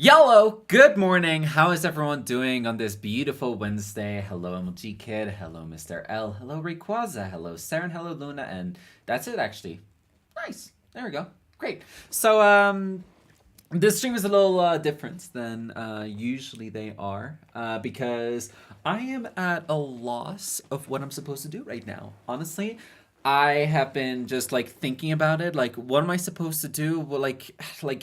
Yellow, good morning. How is everyone doing on this beautiful Wednesday? Hello, MLG Kid. Hello, Mr. L. Hello, Rayquaza. Hello, Saren. Hello, Luna. And that's it, actually. Nice. There we go. Great. So, this stream is a little different than usually they are because I am at a loss of what I'm supposed to do right now. Honestly, I have been just like thinking about it. Like, what am I supposed to do? Well, like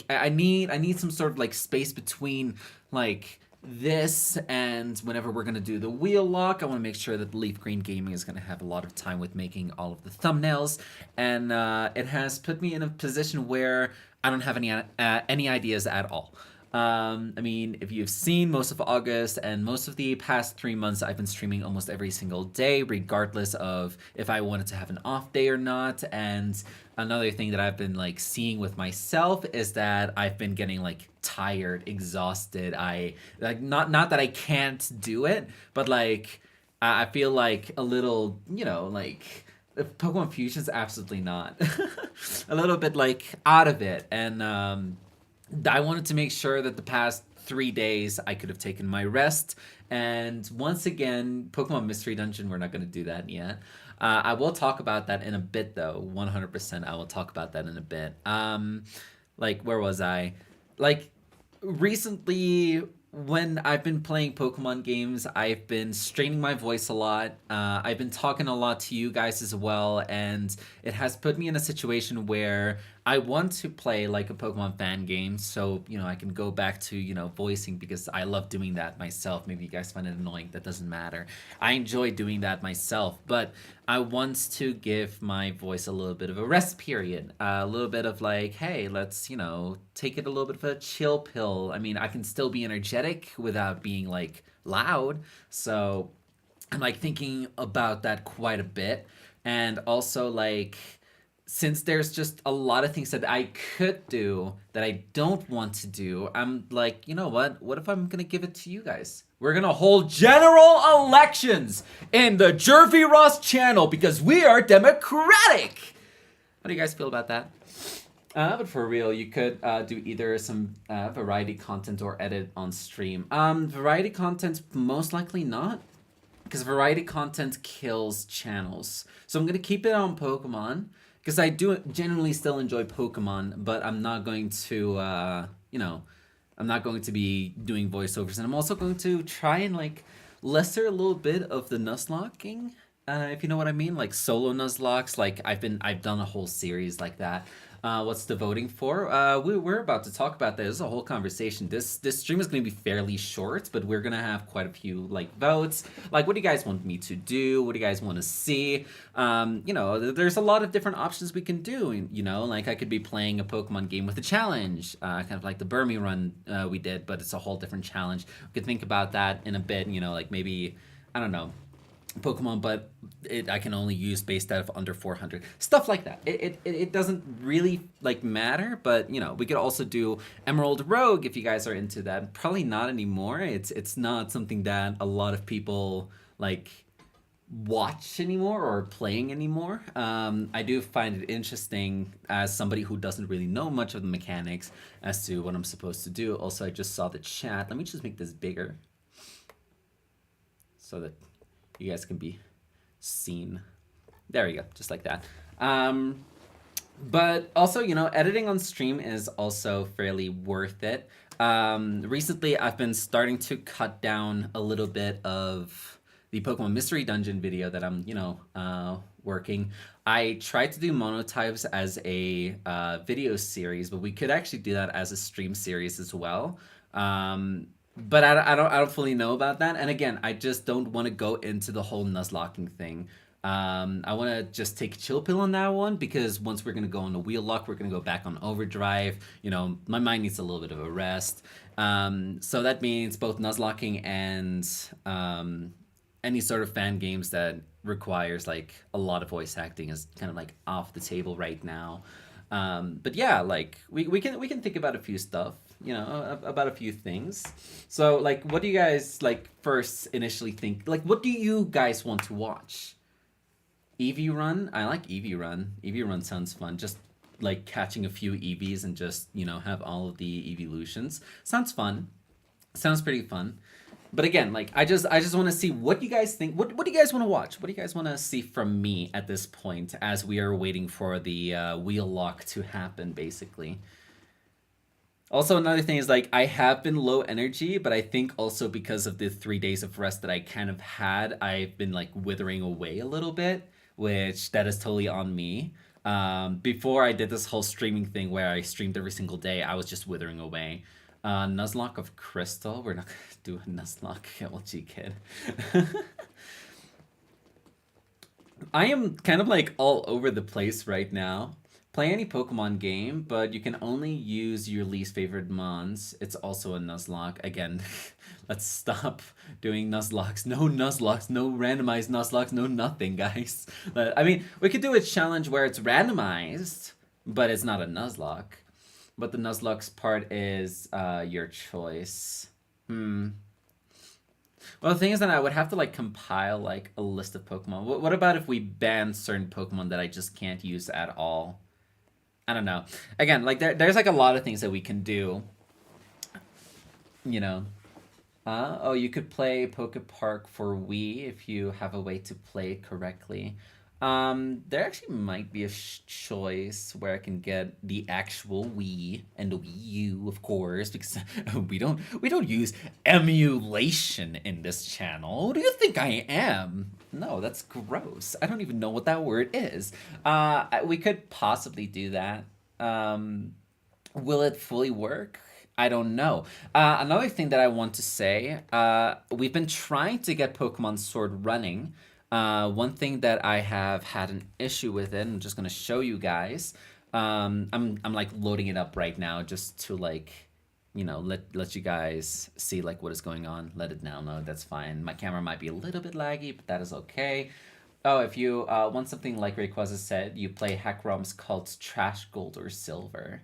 I need some sort of like space between like this and whenever we're gonna do the wheel lock. I want to make sure that Leaf Green Gaming is gonna have a lot of time with making all of the thumbnails, and it has put me in a position where I don't have any ideas at all. I mean, if you've seen most of August and most of the past 3 months, I've been streaming almost every single day, regardless of if I wanted to have an off day or not. And another thing that I've been like seeing with myself is that I've been getting like tired, exhausted. I like not that I can't do it, but like I feel like a little, like Pokemon Fusion's absolutely not. A little bit like out of it. And I wanted to make sure that the past 3 days I could have taken my rest. And once again, Pokemon Mystery Dungeon, we're not going to do that yet. I will talk about that in a bit, though. 100%, I will talk about that in a bit. Like, where was I? Like, recently, when I've been playing Pokemon games, I've been straining my voice a lot. I've been talking a lot to you guys as well, and it has put me in a situation where I want to play like a Pokemon fan game, so I can go back to voicing because I love doing that myself. Maybe you guys find it annoying. That doesn't matter. I enjoy doing that myself, but I want to give my voice a little bit of a rest period, a little bit of like, hey, let's take it a little bit of a chill pill. I mean, I can still be energetic without being like loud, so I'm like thinking about that quite a bit, and also like since there's just a lot of things that I could do that I don't want to do, I'm like, you know what? What if I'm gonna give it to you guys? We're gonna hold general elections in the Jervy Ross channel because we are democratic. How do you guys feel about that? But for real, you could do either some variety content or edit on stream. Variety content, most likely not, because variety content kills channels. So I'm gonna keep it on Pokemon because I do genuinely still enjoy Pokemon, but I'm not going to, I'm not going to be doing voiceovers, and I'm also going to try and like lesser a little bit of the Nuzlocking, if you know what I mean, like solo Nuzlocks. Like I've done a whole series like that. What's the voting for? We're about to talk about that. This is a whole conversation. This stream is going to be fairly short, but we're gonna have quite a few like votes. Like, what do you guys want me to do? What do you guys want to see? There's a lot of different options we can do. Like I could be playing a Pokemon game with a challenge, kind of like the Burmy run we did, but it's a whole different challenge. We could think about that in a bit. Like maybe I don't know. Pokemon, but I can only use based out of under 400. Stuff like that. It doesn't really like matter, but we could also do Emerald Rogue if you guys are into that. Probably not anymore. It's not something that a lot of people like watch anymore or playing anymore. I do find it interesting as somebody who doesn't really know much of the mechanics as to what I'm supposed to do. Also, I just saw the chat. Let me just make this bigger so that you guys can be seen. There we go, just like that. But also, editing on stream is also fairly worth it. Recently, I've been starting to cut down a little bit of the Pokemon Mystery Dungeon video that I'm, working. I tried to do monotypes as a video series, but we could actually do that as a stream series as well. But I don't fully know about that. And again, I just don't want to go into the whole Nuzlocking thing. I want to just take a chill pill on that one because once we're going to go on the wheel lock, we're going to go back on overdrive. My mind needs a little bit of a rest. So that means both Nuzlocking and any sort of fan games that requires like a lot of voice acting is kind of like off the table right now. But yeah, like we can think about a few stuff. About a few things. So, like, what do you guys, like, first initially think? Like, what do you guys want to watch? Eevee Run? I like Eevee Run. Eevee Run sounds fun. Just like catching a few EVs and just, have all of the evolutions. Sounds fun. Sounds pretty fun. But again, like I just want to see what you guys think. What do you guys want to watch? What do you guys want to see from me at this point as we are waiting for the wheel lock to happen, basically. Also, another thing is like I have been low energy, but I think also because of the 3 days of rest that I kind of had, I've been like withering away a little bit, which that is totally on me. Before I did this whole streaming thing where I streamed every single day, I was just withering away. Nuzlocke of Crystal. We're not gonna do a Nuzlocke LG kid. I am kind of like all over the place right now. Play any Pokemon game, but you can only use your least favorite mons. It's also a Nuzlocke. Again, let's stop doing Nuzlocks. No Nuzlocks, no randomized Nuzlocks, no nothing, guys. I mean, we could do a challenge where it's randomized, but it's not a Nuzlocke. But the Nuzlocke's part is your choice. Well, the thing is that I would have to like compile like a list of Pokemon. What about if we ban certain Pokemon that I just can't use at all? I don't know. Again, like there's like a lot of things that we can do. You know. Oh, you could play Poke Park for Wii if you have a way to play it correctly. There actually might be a choice where I can get the actual Wii and the Wii U, of course, because we don't use emulation in this channel. Who do you think I am? No, that's gross. I don't even know what that word is. We could possibly do that. Will it fully work? I don't know. Another thing that I want to say, we've been trying to get Pokemon Sword running. One thing that I have had an issue with it, I'm just gonna show you guys. I'm like loading it up right now just to like, let you guys see like what is going on. Let it download. That's fine. My camera might be a little bit laggy, but that is okay. Oh, if you want something like Rayquaza said, you play hack ROMs called Trash Gold or Silver.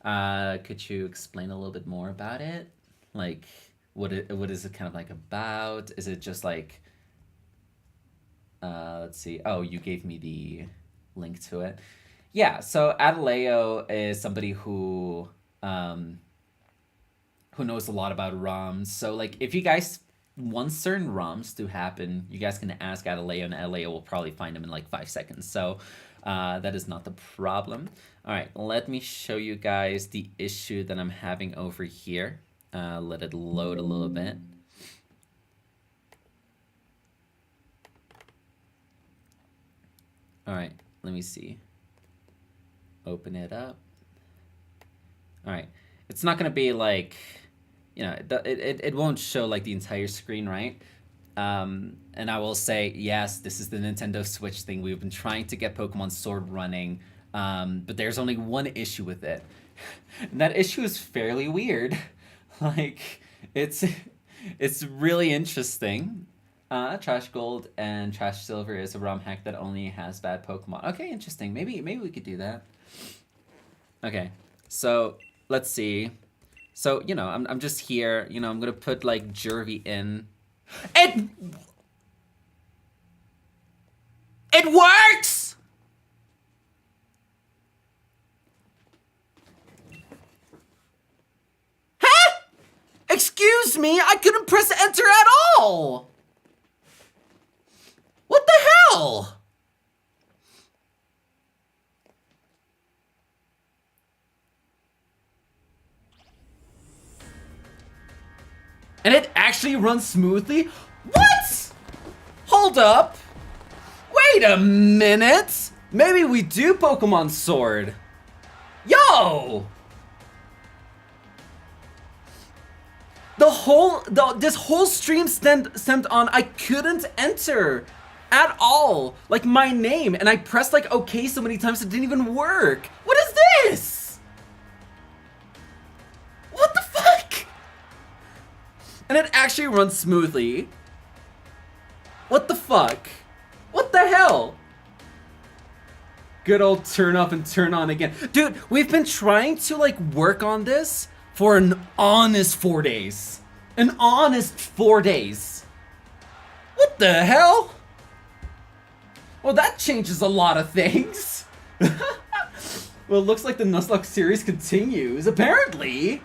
Could you explain a little bit more about it? Like, what is it kind of like about? Is it just like, let's see. Oh, you gave me the link to it. Yeah, so Adaleo is somebody who knows a lot about ROMs. So like, if you guys want certain ROMs to happen, you guys can ask Adaleo, and Adaleo will probably find them in like 5 seconds. So that is not the problem. All right, let me show you guys the issue that I'm having over here. Let it load a little bit. All right, let me see. Open it up. All right, it's not gonna be like, it won't show like the entire screen, right? And I will say, yes, this is the Nintendo Switch thing. We've been trying to get Pokemon Sword running, but there's only one issue with it. And that issue is fairly weird. Like, it's really interesting. Trash Gold and Trash Silver is a ROM hack that only has bad Pokemon. Okay, interesting. Maybe we could do that. Okay, so let's see. So, I'm just here. I'm gonna put like Jervy in. It works! Huh? Excuse me, I couldn't press enter at all! What the hell? And it actually runs smoothly? What? Hold up. Wait a minute. Maybe we do Pokemon Sword. Yo! This whole stream stemmed on I couldn't enter at all, like my name, and I pressed like OK so many times it didn't even work. What is this? What the fuck? And it actually runs smoothly. What the fuck? What the hell? Good old turn off and turn on again. Dude, we've been trying to like work on this for an honest 4 days. An honest 4 days. What the hell? Well, that changes a lot of things. Well, it looks like the Nuzlocke series continues. Apparently,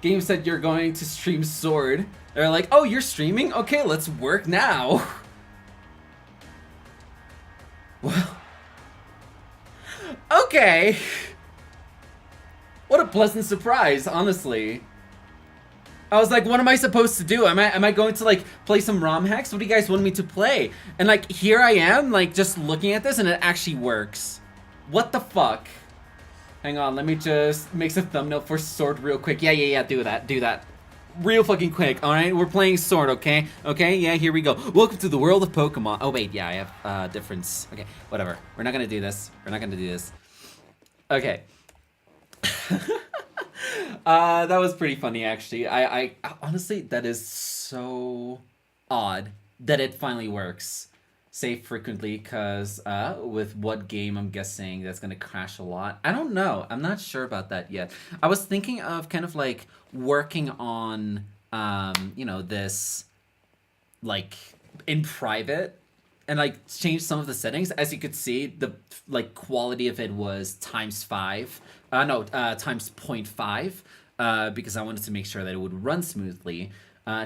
game said you're going to stream Sword. They're like, oh, you're streaming? Okay, let's work now. Well, okay. What a pleasant surprise, honestly. I was like, what am I supposed to do? Am I going to like play some ROM hacks? What do you guys want me to play? And like here I am, like just looking at this and it actually works. What the fuck? Hang on, let me just make a thumbnail for Sword real quick. Yeah, do that. Real fucking quick, alright? We're playing Sword, okay? Okay, yeah, here we go. Welcome to the world of Pokemon. Oh wait, yeah, I have difference. Okay, whatever. We're not gonna do this. Okay. That was pretty funny actually. I honestly, that is so odd that it finally works. Save frequently, because with what game I'm guessing that's gonna crash a lot. I don't know. I'm not sure about that yet. I was thinking of kind of like working on this like in private and like change some of the settings. As you could see, the like quality of it was times 5. No, times 0.5. Because I wanted to make sure that it would run smoothly.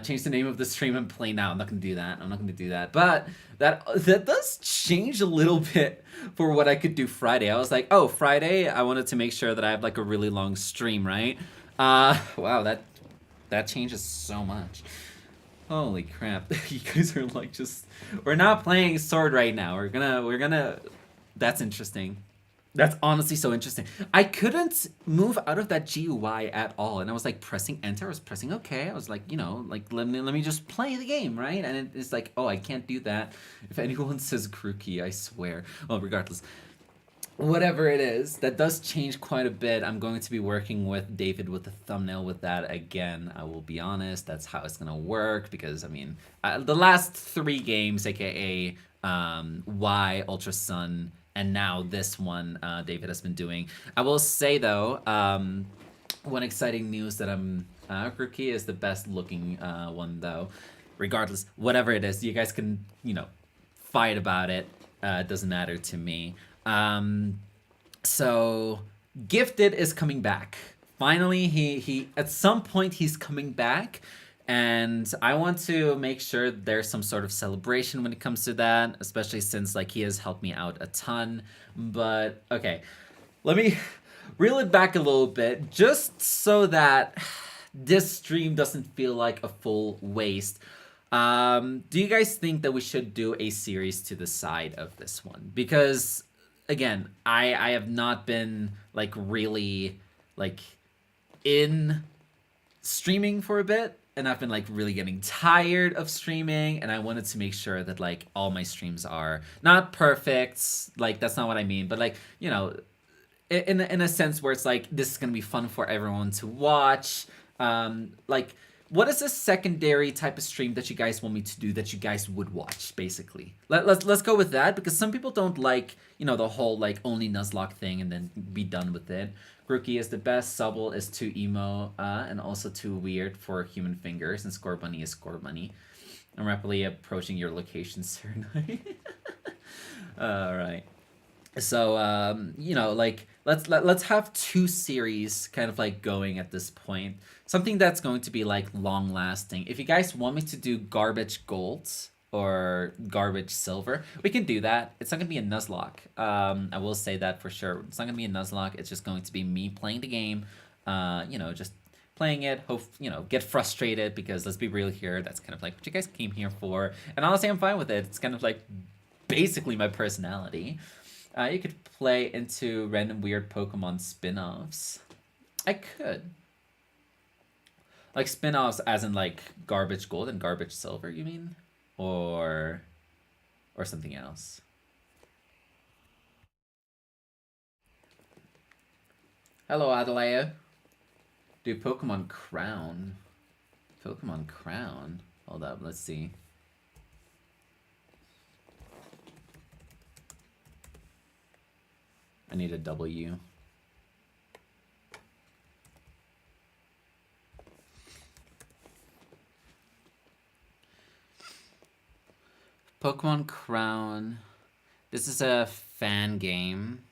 Change the name of the stream and play now. I'm not gonna do that. But that does change a little bit for what I could do Friday. I was like, oh, Friday, I wanted to make sure that I have like a really long stream, right? Wow, that changes so much. Holy crap. You guys are like just we're not playing Sword right now. We're gonna that's interesting. That's honestly so interesting. I couldn't move out of that GUI at all, and I was like pressing enter. I was pressing OK. I was like, like let me just play the game, right? And it's like, oh, I can't do that. If anyone says Grookey, I swear. Well, regardless, whatever it is, that does change quite a bit. I'm going to be working with David with the thumbnail with that again. I will be honest, that's how it's gonna work because I mean, the last 3 games, aka Y, Ultra Sun, and now this one, David has been doing. I will say though, one exciting news that Grookey is the best looking one though. Regardless, whatever it is, you guys can fight about it. It doesn't matter to me. So Gifted is coming back. Finally, he at some point he's coming back, and I want to make sure there's some sort of celebration when it comes to that, especially since like he has helped me out a ton. But okay, let me reel it back a little bit just so that this stream doesn't feel like a full waste. Do you guys think that we should do a series to the side of this one? Because again, I have not been like really like in streaming for a bit, and I've been like really getting tired of streaming, and I wanted to make sure that like all my streams are not perfect, like that's not what I mean, but like in a sense where it's like this is gonna be fun for everyone to watch. Like what is a secondary type of stream that you guys want me to do that you guys would watch, basically? Let's go with that, because some people don't like, the whole like only Nuzlocke thing and then be done with it. Grookey is the best, Subble is too emo, and also too weird for human fingers, and Scorbunny is Scorbunny. I'm rapidly approaching your location, Sir Knight. Alright. So like let's have 2 series kind of like going at this point, something that's going to be like long lasting. If you guys want me to do garbage gold or garbage silver, we can do that. It's not gonna be a Nuzlocke. I will say that for sure. It's not gonna be a Nuzlocke. It's just going to be me playing the game, just playing it, hope get frustrated, because let's be real here, that's kind of like what you guys came here for, and honestly I'm fine with it. It's kind of like basically my personality. You could play into random weird Pokemon spin-offs. I could. Like spin-offs as in like Garbage Gold and Garbage Silver, you mean? Or something else. Hello, Adelaide. Do Pokemon Crown. Pokemon Crown? Hold up, let's see. I need a W. Pokemon Crown. This is a fan game.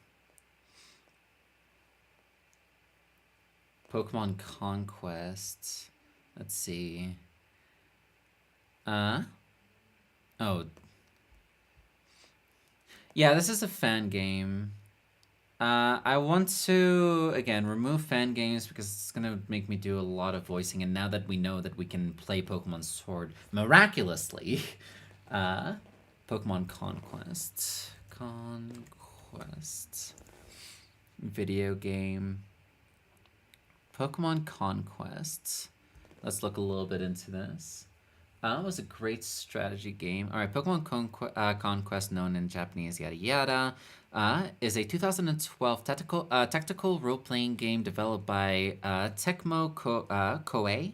Pokemon Conquest. Let's see. Oh, yeah, this is a fan game. I want to, again, remove fan games because it's gonna make me do a lot of voicing, and now that we know that we can play Pokemon Sword miraculously, uh, Pokemon Conquest. Conquest. Video game. Pokemon Conquest. Let's look a little bit into this. It was a great strategy game. All right, Pokemon Conquest, known in Japanese, yada yada, is a 2012 tactical role-playing game developed by Koei,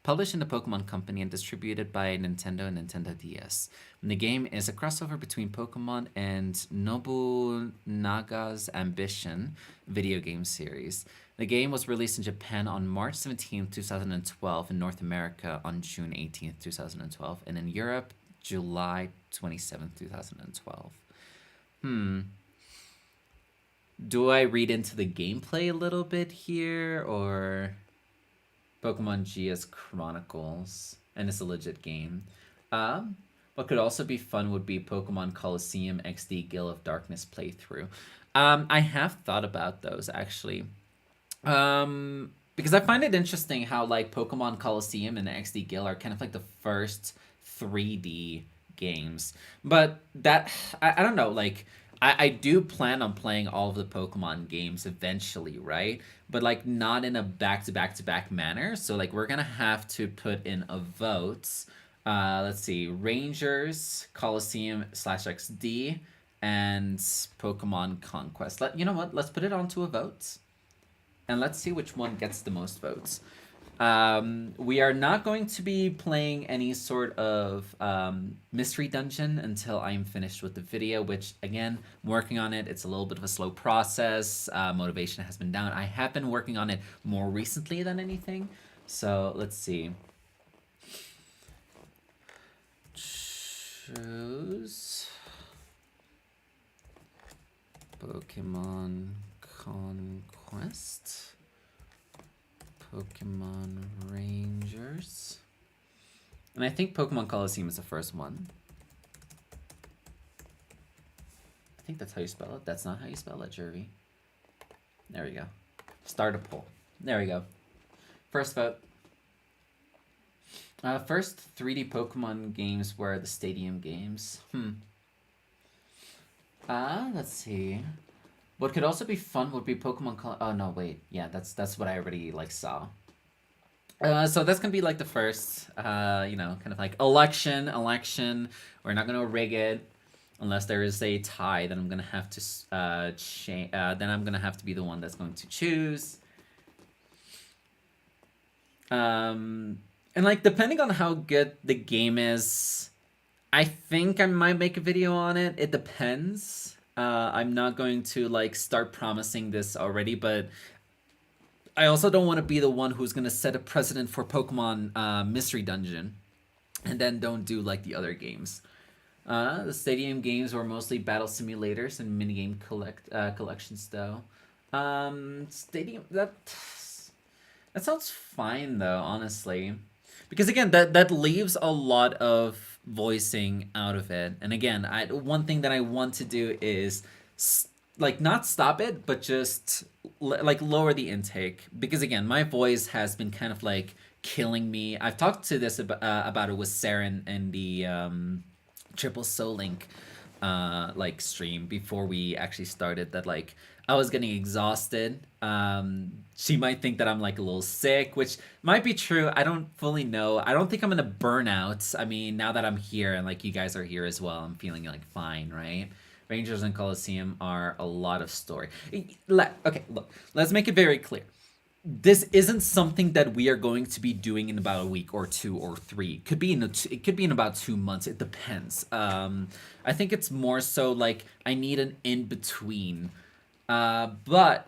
published in the Pokemon Company and distributed by Nintendo and Nintendo DS. And the game is a crossover between Pokemon and Nobunaga's Ambition video game series. The game was released in Japan on March 17th, 2012, in North America on June 18th, 2012, and in Europe, July 27th, 2012. Do I read into the gameplay a little bit here, or Pokemon GS Chronicles, and it's a legit game? What could also be fun would be Pokemon Coliseum XD Gale of Darkness playthrough. I have thought about those, actually. Because I find it interesting how like Pokemon Coliseum and XD Gale are kind of like the first 3D games. But that, I don't know, like I do plan on playing all of the Pokemon games eventually, right? But like not in a back-to-back-to-back manner. So like we're gonna have to put in a vote. Let's see, Rangers, Coliseum /XD, and Pokemon Conquest. You know what? Let's put it onto a vote. And let's see which one gets the most votes. We are not going to be playing any sort of mystery dungeon until I'm finished with the video, which, again, I'm working on it. It's a little bit of a slow process. Motivation has been down. I have been working on it more recently than anything. So let's see. Choose Pokemon Conquest, Pokemon Rangers, and I think Pokemon Coliseum is the first one. I think that's how you spell it. That's not how you spell it, Jervy. There we go. Start a poll. There we go. First vote. First 3D Pokemon games were the Stadium games. Let's see. What could also be fun would be Pokemon oh no, wait. Yeah, that's what I already like saw. So that's gonna be like the first, kind of like election. We're not gonna rig it unless there is a tie. Then I'm gonna have to then I'm gonna have to be the one that's going to choose. And like depending on how good the game is, I think I might make a video on it. It depends. I'm not going to like start promising this already, but I also don't want to be the one who's going to set a precedent for Pokemon Mystery Dungeon and then don't do like the other games. The Stadium games were mostly battle simulators and minigame collections though. Stadium, that sounds fine though, honestly. Because again, that leaves a lot of voicing out of it. And again, one thing that I want to do is like not stop it, but just like lower the intake. Because again, my voice has been kind of like killing me. I've talked to this about it with Saren and the Triple Soul Link like stream before we actually started, that like I was getting exhausted. She might think that I'm like a little sick, which might be true. I don't fully know. I don't think I'm gonna burn out. I mean, now that I'm here and like you guys are here as well, I'm feeling like fine, right? Rangers and Coliseum are a lot of story. Okay, look, let's make it very clear. This isn't something that we are going to be doing in about a week or 2 or 3. It could be in about 2 months. It depends. I think it's more so like I need an in between. But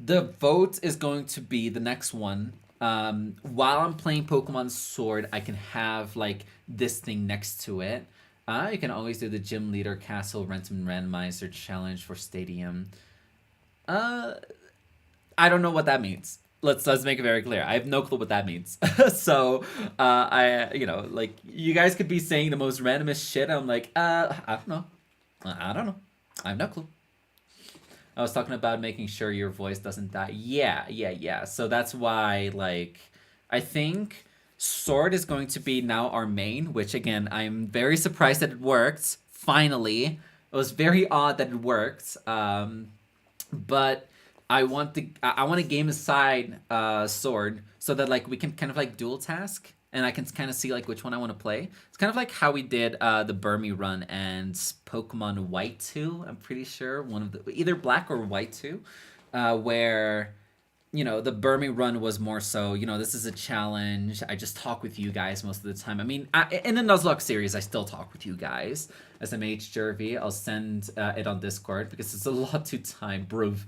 the vote is going to be the next one. While I'm playing Pokemon Sword, I can have like this thing next to it. You can always do the Gym Leader Castle Renton Randomizer challenge for Stadium. I I don't know what that means. Let's make it very clear. I have no clue what that means. So I like you guys could be saying the most randomest shit. I'm like, I don't know. I don't know. I have no clue. I was talking about making sure your voice doesn't die. Yeah, yeah, yeah. So that's why, like, I think Sword is going to be now our main, which again, I'm very surprised that it worked. Finally, it was very odd that it worked. But I want to game aside Sword so that like we can kind of like dual task and I can kind of see like which one I want to play. It's kind of like how we did the Burmy run and Pokemon White 2. I'm pretty sure one of the either Black or White 2, where the Burmy run was more so, this is a challenge. I just talk with you guys most of the time. I mean, in the Nuzlocke series, I still talk with you guys. SMH Jervy, I'll send it on Discord because it's a lot to time. Bruv,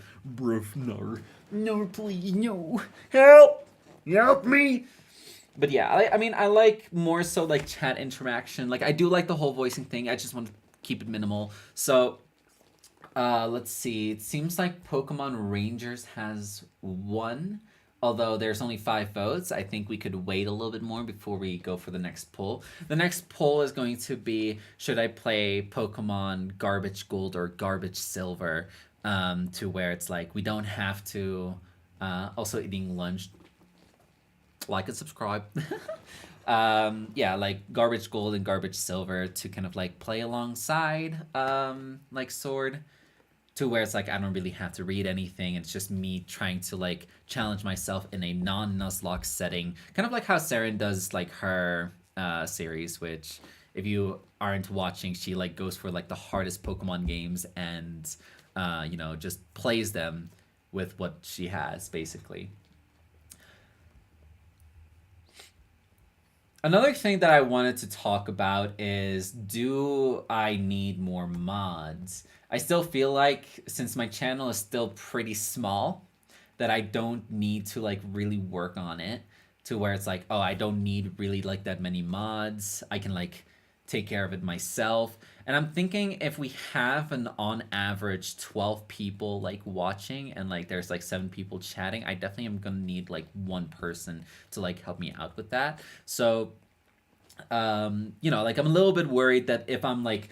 no. No, please, no. Help! Help me! But yeah, I mean, I like more so like chat interaction. Like, I do like the whole voicing thing. I just want to keep it minimal. So, let's see. It seems like Pokemon Rangers has won. Although there's only 5 votes, I think we could wait a little bit more before we go for the next poll. The next poll is going to be, should I play Pokemon Garbage Gold or Garbage Silver? To where it's like, we don't have to... also eating lunch. Like and subscribe. Yeah, like Garbage Gold and Garbage Silver to kind of like play alongside like Sword, to where it's like I don't really have to read anything. It's just me trying to like challenge myself in a non-Nuzlocke setting, kind of like how Saren does like her series, which if you aren't watching, she like goes for like the hardest Pokemon games and just plays them with what she has basically. Another thing that I wanted to talk about is, do I need more mods? I still feel like since my channel is still pretty small, that I don't need to like really work on it to where it's like, oh, I don't need really like that many mods. I can like take care of it myself. And I'm thinking if we have an on average 12 people like watching and like there's like 7 people chatting, I definitely am gonna need like one person to like help me out with that. So like I'm a little bit worried that if I'm like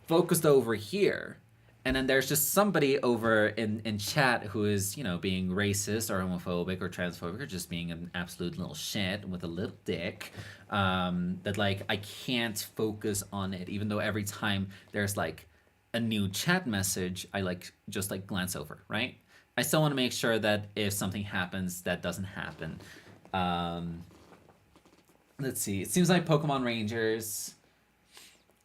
focused over here and then there's just somebody over in chat who is being racist or homophobic or transphobic or just being an absolute little shit with a little dick, that like I can't focus on it, even though every time there's like a new chat message I like just like glance over, right? I still want to make sure that if something happens, that doesn't happen. Let's see, it seems like Pokemon Rangers,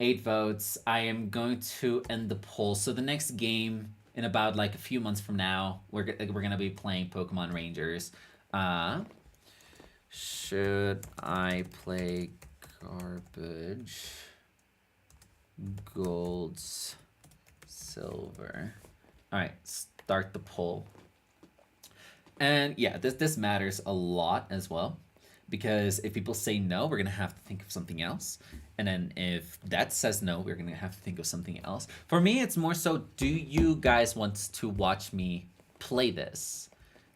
8 votes. I am going to end the poll. So the next game in about like a few months from now, we're gonna be playing Pokemon Rangers. Should I play Garbage Gold Silver? All right, start the poll. And yeah, this matters a lot as well, because if people say no, we're gonna have to think of something else. And then if that says no, we're gonna have to think of something else. For me, it's more so, do you guys want to watch me play this?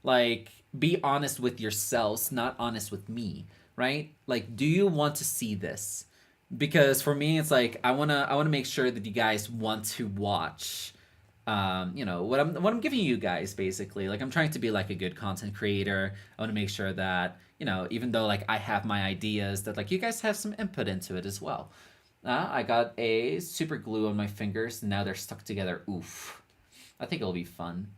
Like, be honest with yourselves, not honest with me, right? Like, do you want to see this? Because for me, it's like I wanna make sure that you guys want to watch what I'm giving you guys basically. Like, I'm trying to be like a good content creator. I want to make sure that, even though like I have my ideas, that like you guys have some input into it as well. I got a super glue on my fingers. Now they're stuck together. Oof. I think it'll be fun.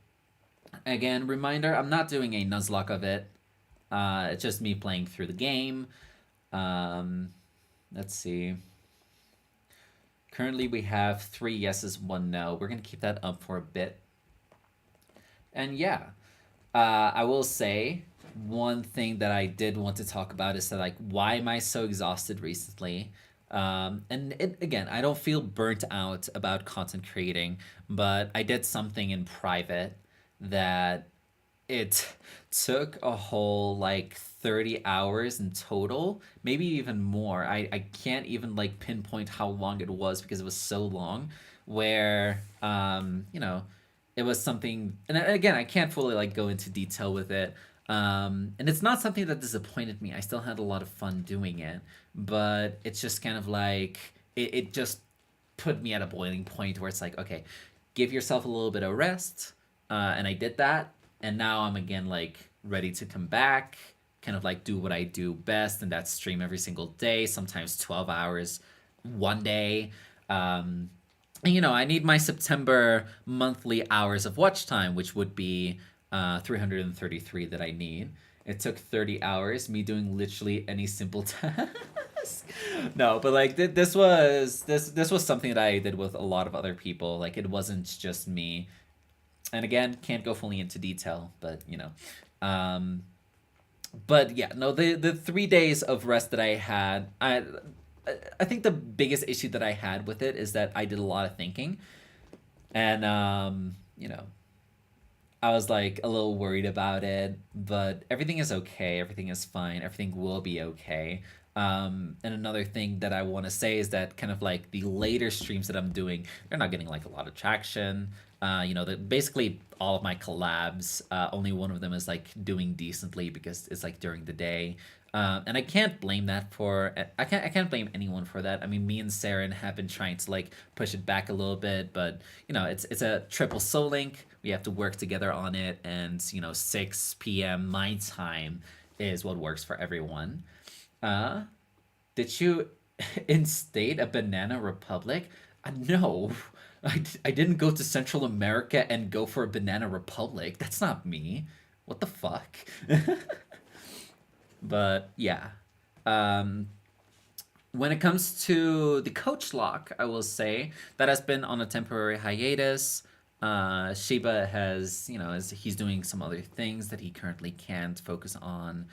Again, reminder, I'm not doing a Nuzlocke of it. It's just me playing through the game. Let's see. Currently, we have 3 yeses, 1 no. We're going to keep that up for a bit. And yeah, I will say one thing that I did want to talk about is that, like, why am I so exhausted recently? Again, I don't feel burnt out about content creating, but I did something in private that it took a whole like 30 hours in total, maybe even more. I can't even like pinpoint how long it was because it was so long, where it was something, and again, I can't fully like go into detail with it. And it's not something that disappointed me. I still had a lot of fun doing it, but it's just kind of like it just put me at a boiling point where it's like, okay, give yourself a little bit of rest. And I did that, and now I'm again like ready to come back, kind of like do what I do best, and that's stream every single day, sometimes 12 hours one day. And, I need my September monthly hours of watch time, which would be 333 that I need. It took 30 hours, me doing literally any simple task. No, but like this was something that I did with a lot of other people. Like it wasn't just me. And again, can't go fully into detail, but Um, but yeah, no, the 3 days of rest that I had, I think the biggest issue that I had with it is that I did a lot of thinking, and I was like a little worried about it, but everything is okay. Everything is fine. Everything will be okay. And another thing that I want to say is that kind of like the later streams that I'm doing, they're not getting like a lot of traction. Basically all of my collabs, only one of them is like doing decently because it's like during the day. And I can't blame that for I can't blame anyone for that. I mean, me and Saren have been trying to like push it back a little bit, but it's a triple soul link. We have to work together on it, and 6 p.m. my time is what works for everyone. Uh, did you instate a banana republic? No, I didn't go to Central America and go for a banana republic. That's not me. What the fuck? But yeah. Um, when it comes to the coach lock, I will say that has been on a temporary hiatus. Shiba has, he's doing some other things that he currently can't focus on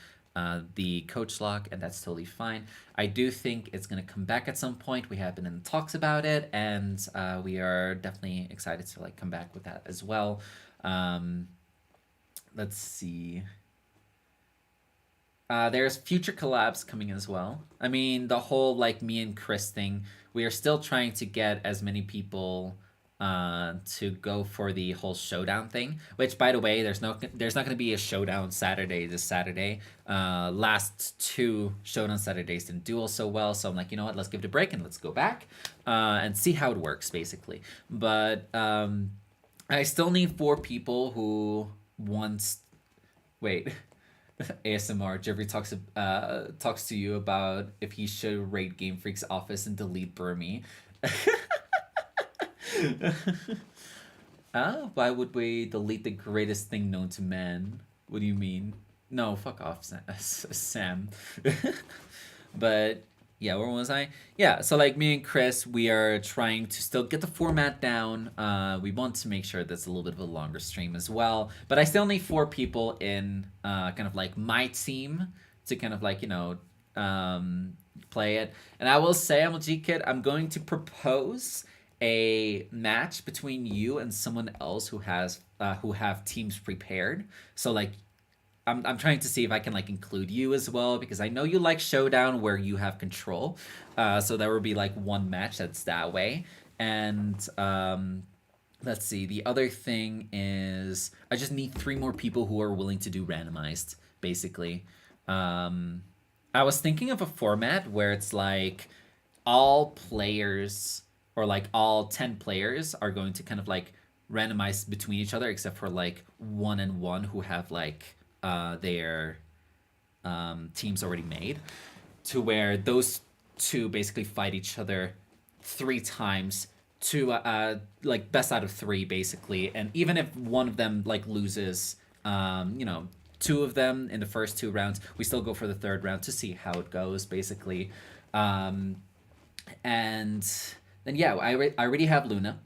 the coach lock, and that's totally fine. I do think it's going to come back at some point. We have been in talks about it, and we are definitely excited to like come back with that as well. Um, let's see. There's future collabs coming as well. I mean, the whole like me and Chris thing. We are still trying to get as many people to go for the whole showdown thing. Which, by the way, there's not going to be a showdown Saturday this Saturday. Last two showdown Saturdays didn't do so well, so I'm like, you know what? Let's give it a break and let's go back and see how it works, basically. But I still need four people who wants. Wait. ASMR. Jervy talks to you about if he should raid Game Freak's office and delete Burmy. Why would we delete the greatest thing known to man? What do you mean? No, fuck off, Sam. But yeah, where was I? Yeah, so like me and Chris, we are trying to still get the format down. We want to make sure that's a little bit of a longer stream as well. But I still need four people in kind of like my team to kind of like, play it. And I will say, I'm a G Kid, I'm going to propose a match between you and someone else who have teams prepared. So like I'm trying to see if I can like include you as well, because I know you like Showdown where you have control. So there will be like one match that's that way. And let's see. The other thing is I just need three more people who are willing to do randomized, basically. I was thinking of a format where it's like all players, or like all 10 players are going to kind of like randomize between each other, except for like one and one who have like their teams already made, to where those two basically fight each other three times to like best out of three, basically. And even if one of them like loses, two of them in the first two rounds, we still go for the third round to see how it goes, basically. And then yeah, I already have Luna.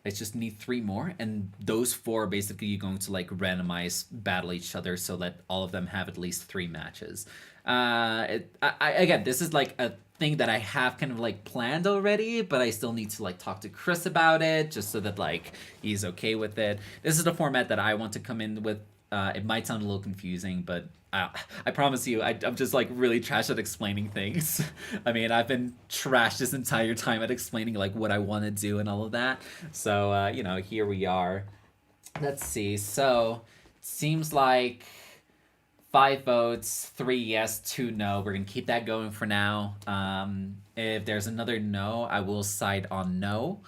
I just need three more, and those four are basically going to like randomize battle each other so that all of them have at least three matches. Again, this is like a thing that I have kind of like planned already, but I still need to like talk to Chris about it just so that like he's okay with it. This is the format that I want to come in with. It might sound a little confusing, but I promise you, I'm just like really trash at explaining things. I mean, I've been trash this entire time at explaining like what I want to do and all of that. So here we are. Let's see. So, seems like 5 votes, 3 yes, 2 no. We're gonna keep that going for now. If there's another no, I will side on no.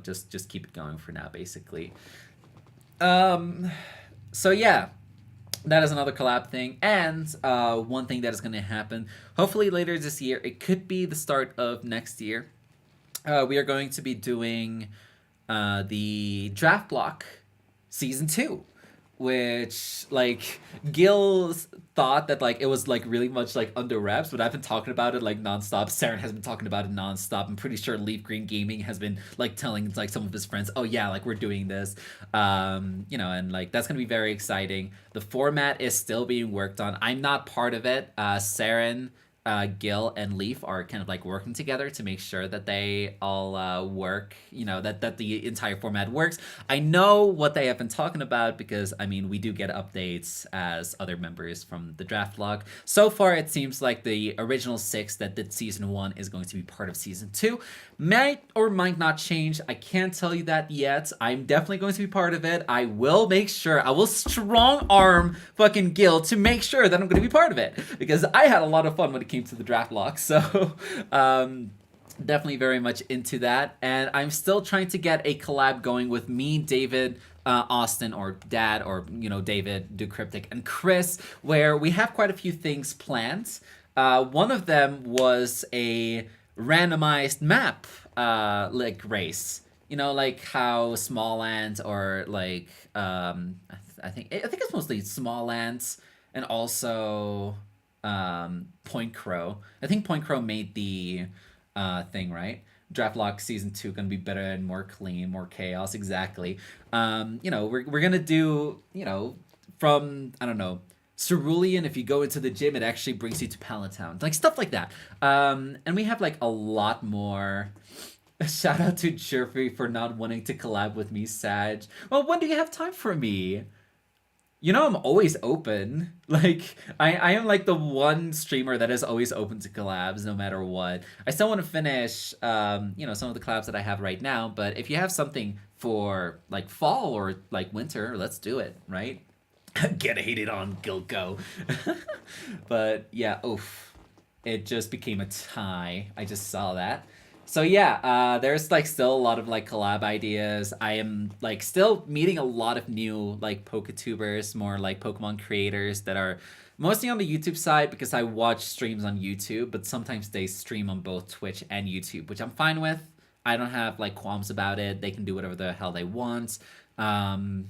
Just keep it going for now, basically. Um, so yeah, that is another collab thing, and one thing that is gonna happen, hopefully later this year. It could be the start of next year. We are going to be doing the draft block season 2, which like Gil thought that like it was like really much like under wraps, but I've been talking about it like nonstop. Saren has been talking about it nonstop. I'm pretty sure Leaf Green Gaming has been like telling like some of his friends, oh yeah, like we're doing this. And like that's gonna be very exciting. The format is still being worked on. I'm not part of it. Saren, Gil and Leaf are kind of like working together to make sure that they all work, that the entire format works. I know what they have been talking about because, I mean, we do get updates as other members from the draft log. So far, it seems like the original 6 that did season 1 is going to be part of season 2. Might or might not change. I can't tell you that yet. I'm definitely going to be part of it. I will make sure. I will strong arm fucking Gil to make sure that I'm going to be part of it because I had a lot of fun when it came to the draft lock. So, definitely very much into that. And I'm still trying to get a collab going with me, David, Austin, or Dad, or David, Do Cryptic, and Chris, where we have quite a few things planned. One of them was a randomized map like race. Like how small lands or like I think it's mostly small lands and also Point Crow. I think Point Crow made the thing, right? Draft Lock season 2 gonna be better and more clean, more chaos. Exactly. We're gonna do from I don't know Cerulean. If you go into the gym, it actually brings you to Palatown, like stuff like that. And we have like a lot more. Shout out to Jervy for not wanting to collab with me, Sag. Well, when do you have time for me? I'm always open. Like I am like the one streamer that is always open to collabs no matter what. I still want to finish some of the collabs that I have right now, but if you have something for like fall or like winter, let's do it, right? Get hated on, Gilko. But yeah, oof. It just became a tie. I just saw that. So yeah, there's like still a lot of like collab ideas. I am like still meeting a lot of new like Poketubers, more like Pokemon creators that are mostly on the YouTube side because I watch streams on YouTube, but sometimes they stream on both Twitch and YouTube, which I'm fine with. I don't have like qualms about it. They can do whatever the hell they want. Um,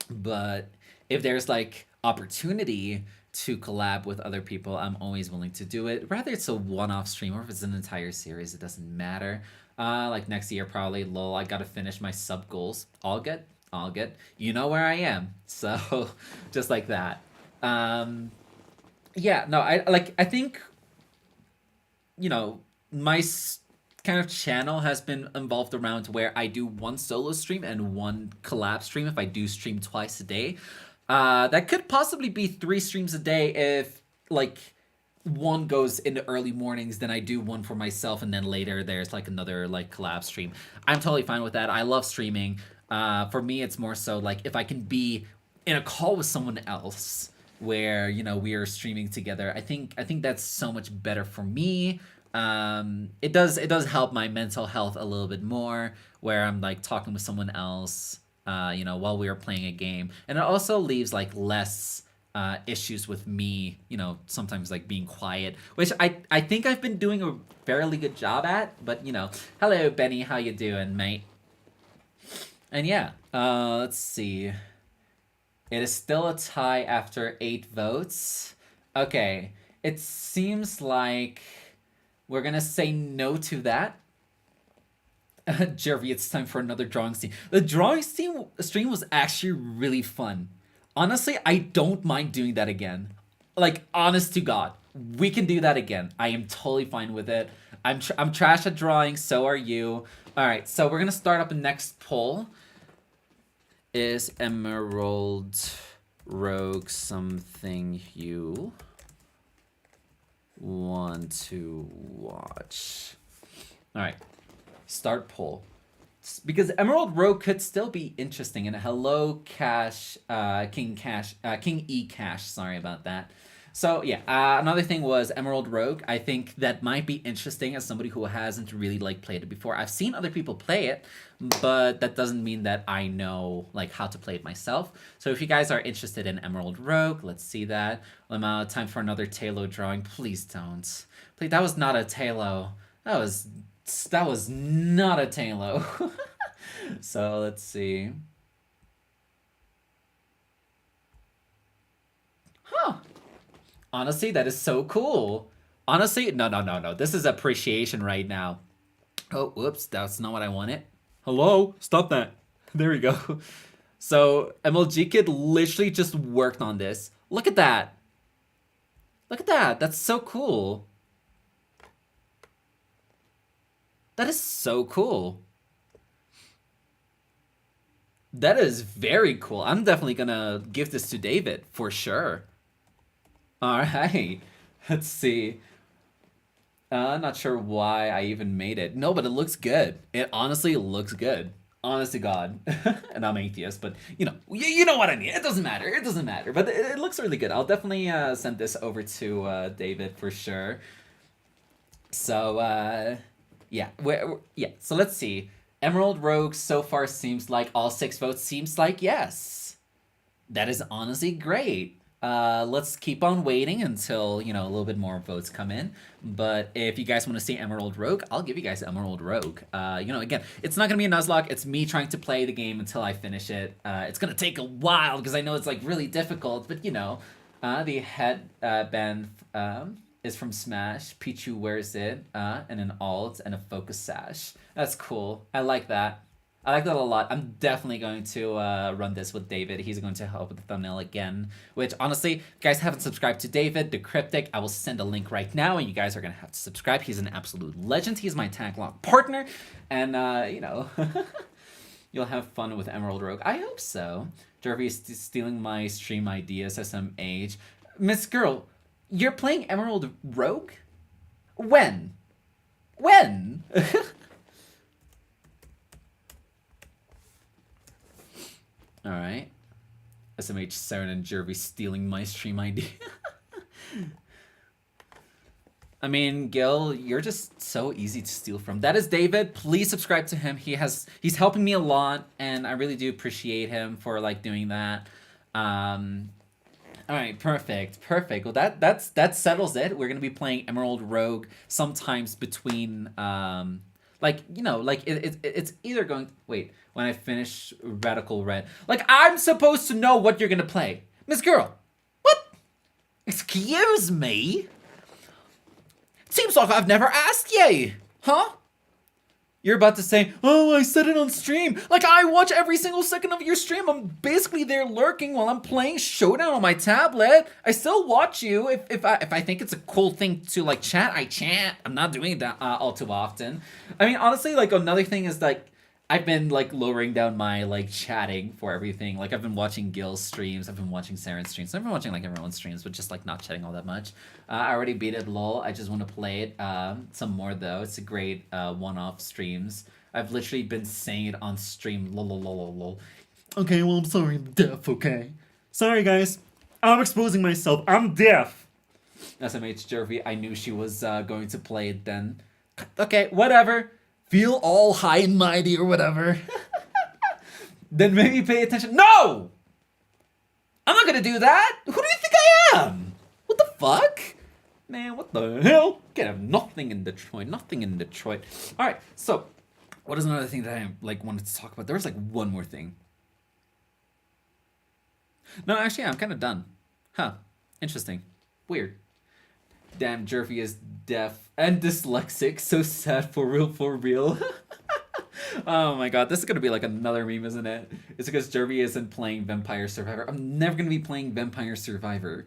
but if there's like opportunity to collab with other people, I'm always willing to do it. Rather it's a one-off stream or if it's an entire series, it doesn't matter. Like next year probably, lol, I gotta finish my sub goals. All good, all good. You know where I am. So just like that. Um yeah, no, I think my kind of channel has been involved around where I do one solo stream and one collab stream if I do stream twice a day. That could possibly be 3 streams a day if like one goes in the early mornings, then I do one for myself, and then later there's like another like collab stream. I'm totally fine with that. I love streaming. For me, it's more so like if I can be in a call with someone else where we are streaming together. I think that's so much better for me. It does help my mental health a little bit more where I'm like talking with someone else while we are playing a game, and it also leaves like less issues with me, sometimes like being quiet, which I think I've been doing a fairly good job at. But hello Benny, how you doing, mate? And yeah, let's see. It is still a tie after 8 votes. Okay, it seems like we're gonna say no to that. Jervy, it's time for another drawing stream. The drawing stream was actually really fun. Honestly, I don't mind doing that again. Like, honest to God, we can do that again. I am totally fine with it. I'm trash at drawing, so are you. All right, so we're gonna start up the next poll. Is Emerald Rogue something you want to watch? All right. Start poll. Because Emerald Rogue could still be interesting. And hello, King E Cash. Sorry about that. So yeah, another thing was Emerald Rogue. I think that might be interesting as somebody who hasn't really like played it before. I've seen other people play it, but that doesn't mean that I know like how to play it myself. So if you guys are interested in Emerald Rogue, let's see that. Time for another Talo drawing. Please don't. Please, that was not a Talo. That was not a Talo. So let's see. Huh. Honestly, that is so cool. Honestly, no. This is appreciation right now. Oh, whoops, that's not what I wanted. Hello? Stop that. There we go. So, MLG Kid literally just worked on this. Look at that. Look at that. That's so cool. That is so cool. That is very cool. I'm definitely gonna give this to David for sure. All right. Let's see. Not sure why I even made it. No, but it looks good. It honestly looks good. Honest to God. And I'm atheist, but you know what I mean. It doesn't matter. It doesn't matter. But it looks really good. I'll definitely send this over to David for sure. So yeah, yeah. So let's see. Emerald Rogue so far seems like all 6 votes seems like yes. That is honestly great. Let's keep on waiting until, a little bit more votes come in. But if you guys want to see Emerald Rogue, I'll give you guys Emerald Rogue. Again, it's not going to be a Nuzlocke. It's me trying to play the game until I finish it. It's going to take a while because I know it's, like, really difficult. But, the head band is from Smash. Pichu wears it, and an alt and a focus sash. That's cool. I like that. I like that a lot. I'm definitely going to run this with David. He's going to help with the thumbnail again. Which, honestly, if you guys haven't subscribed to David, the Cryptic, I will send a link right now, and you guys are going to have to subscribe. He's an absolute legend. He's my tag along partner. And, you'll have fun with Emerald Rogue. I hope so. Jervy is stealing my stream ideas, SMH. Miss Girl, you're playing Emerald Rogue? When? When? Alright. SMH, Saren, and Jervy stealing my stream idea. I mean, Gil, you're just so easy to steal from. That is David. Please subscribe to him. He's helping me a lot, and I really do appreciate him for like doing that. Alright, perfect. Well, that settles it. We're gonna be playing Emerald Rogue sometimes between it's either going. Wait, when I finish Radical Red, like I'm supposed to know what you're gonna play, Miss Girl. What? Excuse me. Seems like I've never asked you, huh? You're about to say, oh, I said it on stream. Like, I watch every single second of your stream. I'm basically there lurking while I'm playing Showdown on my tablet. I still watch you. If I think it's a cool thing to, like, chat, I chat. I'm not doing that all too often. I mean, honestly, like, another thing is, like, I've been, like, lowering down my, like, chatting for everything. Like, I've been watching Gil's streams. I've been watching Saren's streams. I've been watching, like, everyone's streams, but just, like, not chatting all that much. I already beat it, lol. I just want to play it some more, though. It's a great one-off streams. I've literally been saying it on stream, lol, lol, lol, lol, lol. Okay, well, I'm sorry. I'm deaf, okay? Sorry, guys. I'm exposing myself. I'm deaf. SMH Jervy, I knew she was going to play it then. Okay, whatever. Feel all high and mighty or whatever. Then maybe pay attention. No! I'm not gonna do that! Who do you think I am? What the fuck? Man, what the hell? Can't have nothing in Detroit. Nothing in Detroit. Alright, so, what is another thing that I wanted to talk about? There was one more thing. No, actually, I'm kind of done. Huh. Interesting. Weird. Damn, Jervy is deaf and dyslexic. So sad, for real, for real. Oh my god, this is gonna be like another meme, isn't it? It's because Jervy isn't playing Vampire Survivor. I'm never gonna be playing Vampire Survivor.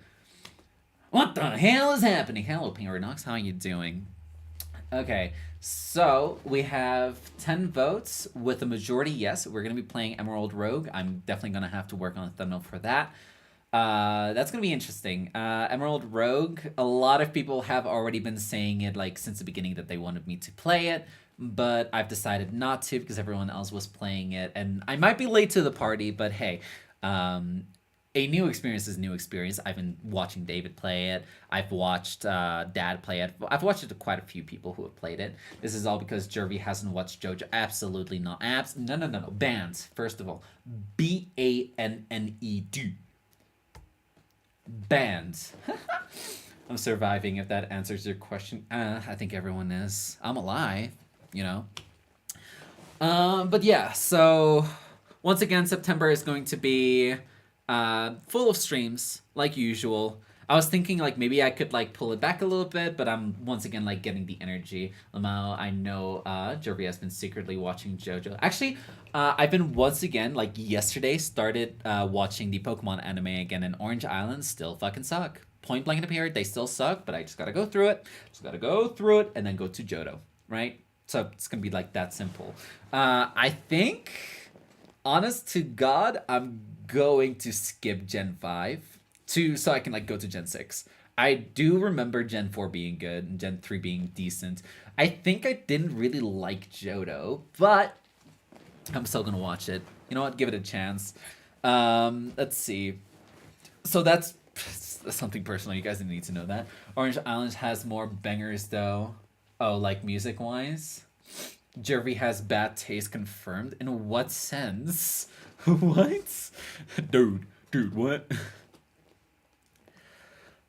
What the hell is happening? Hello, Paradox, how are you doing? Okay, so we have 10 votes with a majority yes. We're gonna be playing Emerald Rogue. I'm definitely gonna have to work on a thumbnail for that. That's gonna be interesting. Emerald Rogue, a lot of people have already been saying it like since the beginning that they wanted me to play it, but I've decided not to because everyone else was playing it, and I might be late to the party. But hey, um, a new experience is a new experience. I've been watching David play it. I've watched Dad play it. I've watched it to quite a few people who have played it. This is all because Jervy hasn't watched JoJo. Absolutely not. No. Bands. First of all, BANNED. Bands. I'm surviving. If that answers your question, I think everyone is. I'm alive. You know. But yeah. So once again, September is going to be full of streams like usual. I was thinking like maybe I could like pull it back a little bit, but I'm once again like getting the energy. Lamau, I know Jervy has been secretly watching JoJo. Actually, I've been once again like yesterday started watching the Pokemon anime again, and Orange Islands still fucking suck. Point blank and period, they still suck, but I just gotta go through it. Just gotta go through it and then go to Johto, right? So it's gonna be like that simple. I think, honest to God, I'm going to skip Gen 5 so I can like go to Gen 6. I do remember Gen 4 being good and Gen 3 being decent. I think I didn't really like Johto, but I'm still gonna watch it. You know what? Give it a chance. Let's see. So that's something personal. You guys didn't need to know that. Orange Island has more bangers though. Oh, like music wise? Jervy has bad taste confirmed. In what sense? What? Dude, what?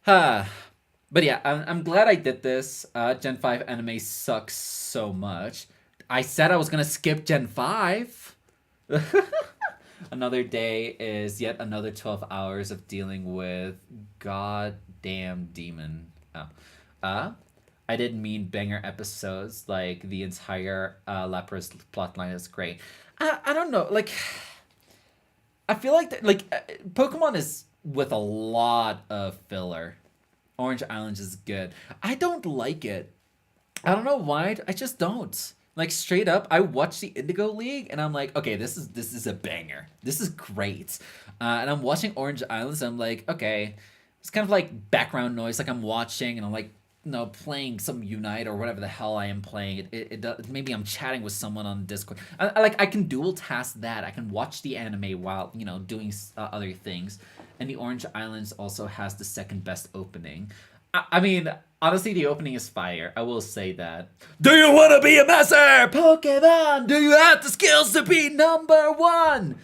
But yeah, I'm glad I did this. Gen 5 anime sucks so much. I said I was gonna skip Gen 5. Another day is yet another 12 hours of dealing with goddamn demon. Oh. I didn't mean banger episodes. Like, the entire Lapras plotline is great. I don't know. Like, I feel like Pokemon is with a lot of filler. Orange Islands is good. I don't like it. I don't know why. I just don't. Like, straight up, I watch the Indigo League and I'm like, okay, this is a banger. This is great. And I'm watching Orange Islands and I'm like, okay, it's kind of like background noise. Like, I'm watching and I'm like, playing some Unite or whatever the hell I am playing. Maybe I'm chatting with someone on Discord. I can dual task that. I can watch the anime while doing other things. And the Orange Islands also has the second best opening. I mean, honestly, the opening is fire. I will say that. Do you want to be a master Pokemon? Do you have the skills to be number one?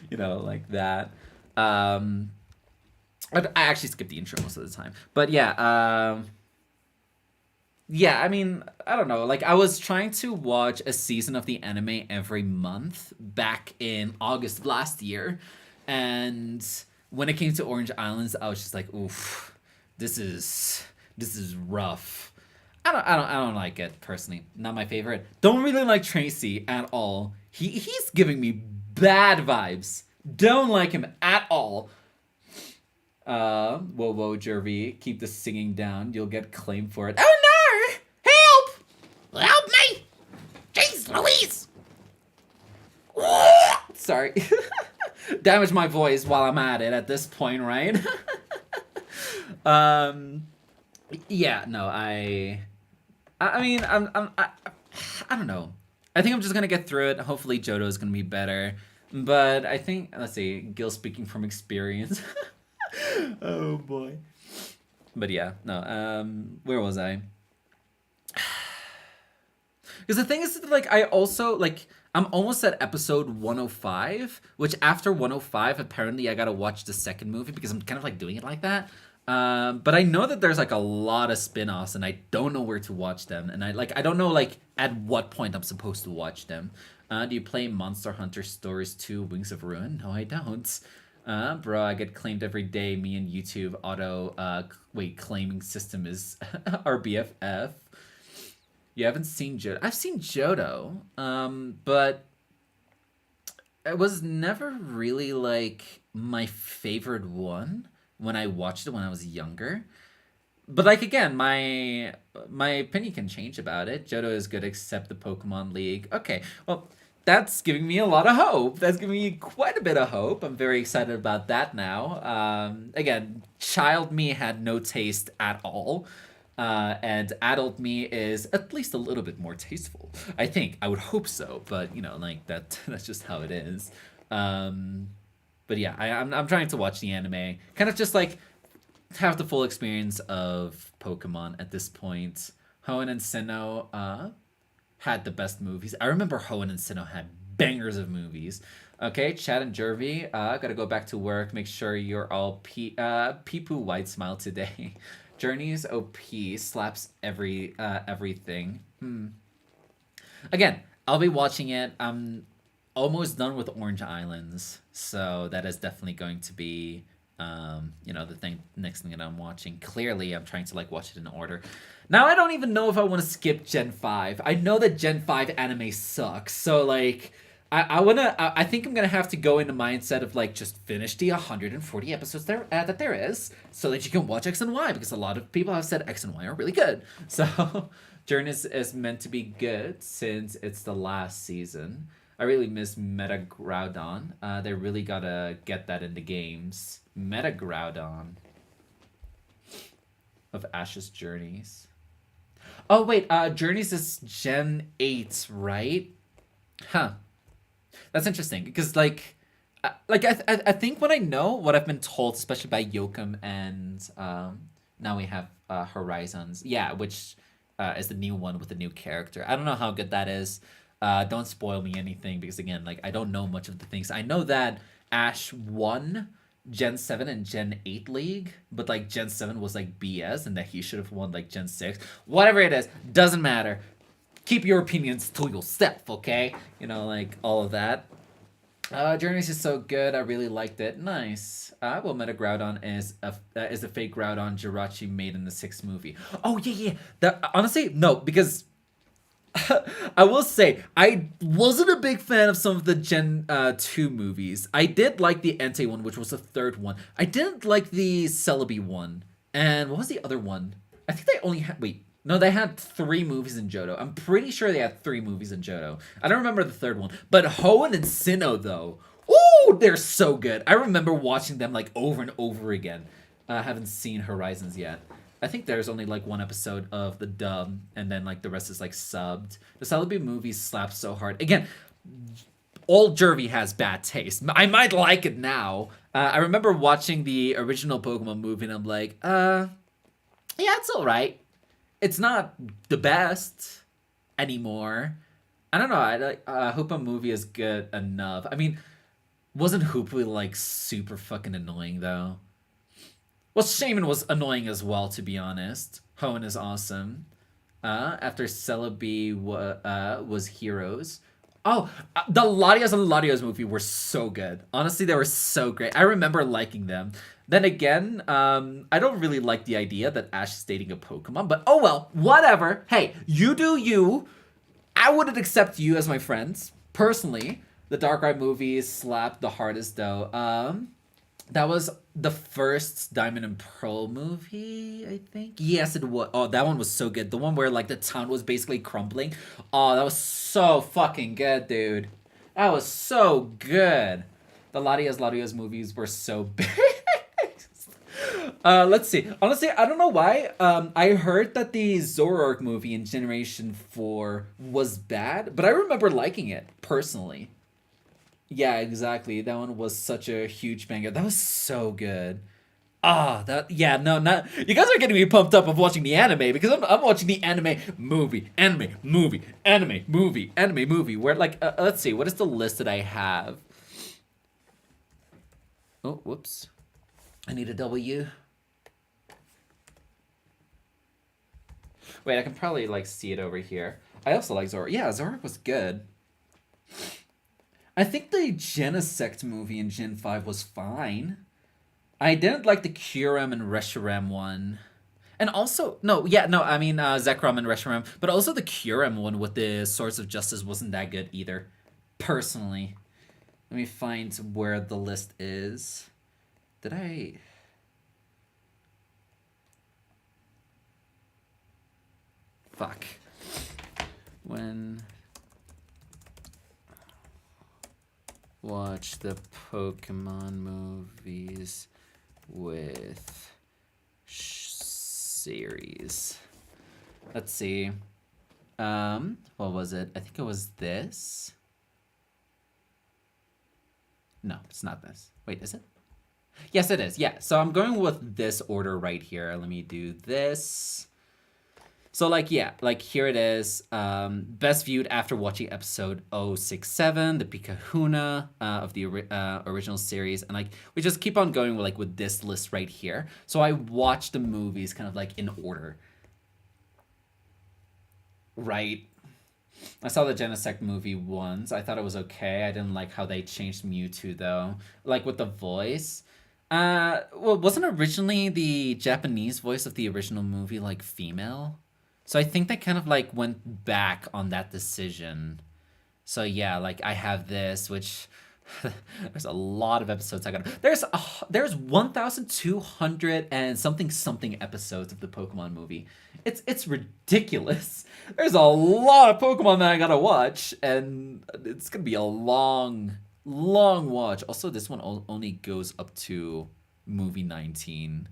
Like that. I actually skip the intro most of the time. But yeah, I mean, I don't know. Like, I was trying to watch a season of the anime every month back in August of last year. And when it came to Orange Islands, I was just like, oof, this is rough. I don't like it personally. Not my favorite. Don't really like Tracy at all. He's giving me bad vibes. Don't like him at all. Whoa, Jervy, keep the singing down. You'll get claimed for it. Oh no! Help! Help me! Jeez Louise! Sorry. Damage my voice while I'm at it at this point, right? Yeah, no, I mean, I don't know. I think I'm just gonna get through it. Hopefully Johto is gonna be better. But I think, let's see, Gil speaking from experience. Oh boy. But yeah, no, where was I? Because the thing is, like, I also, like, I'm almost at episode 105, which after 105, apparently I gotta watch the second movie because I'm kind of, like, doing it like that. But I know that there's, like, a lot of spin-offs, and I don't know where to watch them. And I don't know, like, at what point I'm supposed to watch them. Do you play Monster Hunter Stories 2 Wings of Ruin? No, I don't. Bro, I get claimed every day. Me and YouTube claiming system is our BFF. You haven't seen Johto. I've seen Johto, but it was never really, like, my favorite one when I watched it when I was younger. But, like, again, my opinion can change about it. Johto is good except the Pokemon League. Okay, well, that's giving me a lot of hope. That's giving me quite a bit of hope. I'm very excited about that now. Again, child me had no taste at all. And adult me is at least a little bit more tasteful. I think. I would hope so, but you know, like that that's just how it is. Um, but yeah, I'm trying to watch the anime, kind of just like have the full experience of Pokemon at this point. Hoenn and Sinnoh had the best movies. I remember Hoenn and Sinnoh had bangers of movies. Okay, Chad and Jervy, gotta go back to work. Make sure you're all pee-poo white smile today. Journey's OP slaps everything. Again, I'll be watching it. I'm almost done with Orange Islands, so that is definitely going to be, the next thing that I'm watching. Clearly, I'm trying to like watch it in order. Now I don't even know if I want to skip Gen 5. I know that Gen 5 anime sucks, so like. I think I'm gonna have to go in the mindset of like just finish the 140 episodes that there is, so that you can watch X and Y, because a lot of people have said X and Y are really good. So Journey is meant to be good since it's the last season. I really miss Metagroudon. They really gotta get that in the games. Metagroudon of Ash's Journeys. Oh wait, Journeys is Gen 8, right? Huh. That's interesting because I think what I know, what I've been told, especially by Yoakum, and now we have Horizons, yeah, which is the new one with the new character. I don't know how good that is. Don't spoil me anything, because again, like I don't know much of the things. I know that Ash won Gen 7 and Gen 8 League, but like Gen 7 was like BS, and that he should have won like Gen 6. Whatever it is, doesn't matter. Keep your opinions to yourself, okay? You know, like all of that. Journeys is so good. I really liked it. Nice. Well, Metagroudon is a fake Groudon Jirachi made in the 6th movie. Oh yeah, yeah. That honestly, no, because I will say I wasn't a big fan of some of the Gen 2 movies. I did like the Entei one, which was the 3rd one. I didn't like the Celebi one. And what was the other one? I think they only had no, they had 3 movies in Johto. I'm pretty sure they had 3 movies in Johto. I don't remember the 3rd one. But Hoenn and Sinnoh, though, ooh, they're so good. I remember watching them like over and over again. I haven't seen Horizons yet. I think there's only like 1 episode of the dub, and then like the rest is like subbed. The Celebi movies slap so hard. Again, old Jervy has bad taste. I might like it now. I remember watching the original Pokemon movie, and I'm like, yeah, it's all right. It's not the best anymore. I don't know. I hope a movie is good enough. I mean, wasn't Hooply like super fucking annoying though? Well, Shaman was annoying as well, to be honest. Hoenn is awesome. After Celebi was Heroes. Oh, the Latios and Latios movie were so good. Honestly, they were so great. I remember liking them. Then again, I don't really like the idea that Ash is dating a Pokemon, but oh well, whatever. Hey, you do you. I wouldn't accept you as my friends, personally. The Darkrai movies slapped the hardest, though. That was the first Diamond and Pearl movie, I think. Yes, it was. Oh, that one was so good. The one where like the town was basically crumbling. Oh, that was so fucking good, dude. That was so good. The Latios movies were so big. Let's see. Honestly, I don't know why. I heard that the Zoroark movie in Generation 4 was bad, but I remember liking it personally. Yeah, exactly. That one was such a huge banger. That was so good. Ah, that yeah, no, not you guys are getting me pumped up of watching the anime, because I'm watching the anime movie, anime movie, anime movie, anime movie. Where like let's see, what is the list that I have? Oh, whoops. I need a W. Wait, I can probably like see it over here. I also like Zoroark. Yeah, Zoroark was good. I think the Genesect movie in Gen 5 was fine. I didn't like the Kyurem and Reshiram one. And also, no, yeah, no, I mean Zekrom and Reshiram, but also the Kyurem one with the Swords of Justice wasn't that good either, personally. Let me find where the list is. Did I... Fuck. When... Watch the Pokemon movies with series. Let's see. What was it? I think it was this. No, it's not this. Wait, is it? Yes, it is. Yeah. So I'm going with this order right here. Let me do this. So like yeah, like here it is. Best viewed after watching episode 067, the Pikahuna of the original series, and like we just keep on going with like with this list right here. So I watched the movies kind of like in order, right? I saw the Genesect movie once. I thought it was okay. I didn't like how they changed Mewtwo though, like with the voice. Well, wasn't originally the Japanese voice of the original movie like female? So I think they kind of like went back on that decision. So yeah, like I have this, which there's a lot of episodes I got. There's 1,200 and something episodes of the Pokemon movie. It's ridiculous. There's a lot of Pokemon that I gotta watch, and it's gonna be a long watch. Also, this one only goes up to movie 19.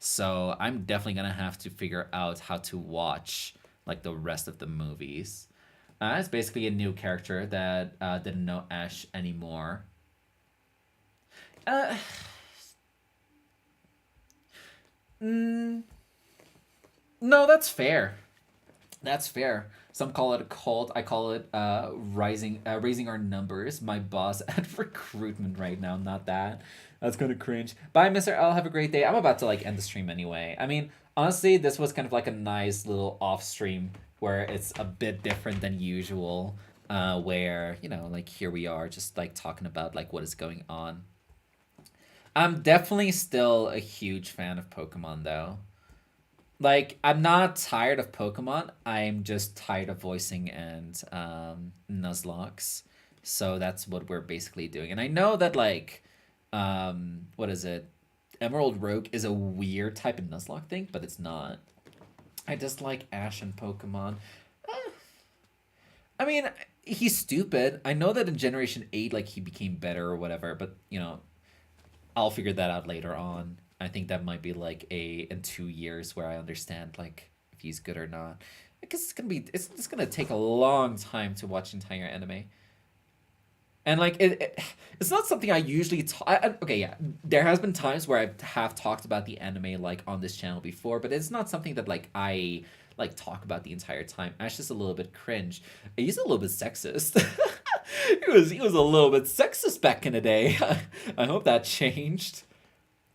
So I'm definitely gonna have to figure out how to watch like the rest of the movies. It's basically a new character that didn't know Ash anymore. Uh, mm, no, that's fair. That's fair. Some call it a cult. I call it raising our numbers. My boss at recruitment right now. Not that. That's kind of cringe. Bye, Mr. L. Have a great day. I'm about to like end the stream anyway. I mean, honestly, this was kind of like a nice little off stream where it's a bit different than usual. Where like here we are, just like talking about like what is going on. I'm definitely still a huge fan of Pokemon though. Like I'm not tired of Pokemon. I'm just tired of voicing and Nuzlocke. So that's what we're basically doing. And I know that like what is it? Emerald Rogue is a weird type of Nuzlocke thing, but it's not. I just like Ash and Pokemon. Eh, I mean, he's stupid. I know that in Generation 8 like he became better or whatever, but I'll figure that out later on. I think that might be like in 2 years where I understand like if he's good or not. I guess it's gonna take a long time to watch entire anime. And like it's not something I usually talk. Okay, yeah, there has been times where I have talked about the anime like on this channel before, but it's not something that like I like talk about the entire time. Ash just a little bit cringe. He's a little bit sexist. He was a little bit sexist back in the day. I hope that changed.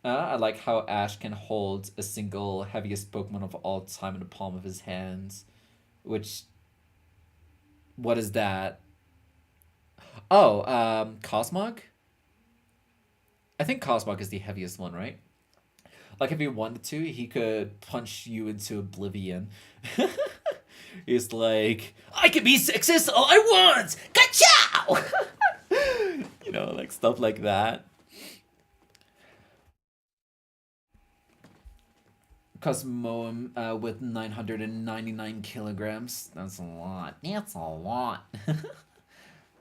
I like how Ash can hold a single heaviest Pokemon of all time in the palm of his hands. Which, what is that? Oh, Cosmog? I think Cosmog is the heaviest one, right? Like if he wanted to, he could punch you into oblivion. He's like, I can be sexist all I want! Ka-chow! Like stuff like that. Cosmoem with 999 kilograms. That's a lot. That's a lot.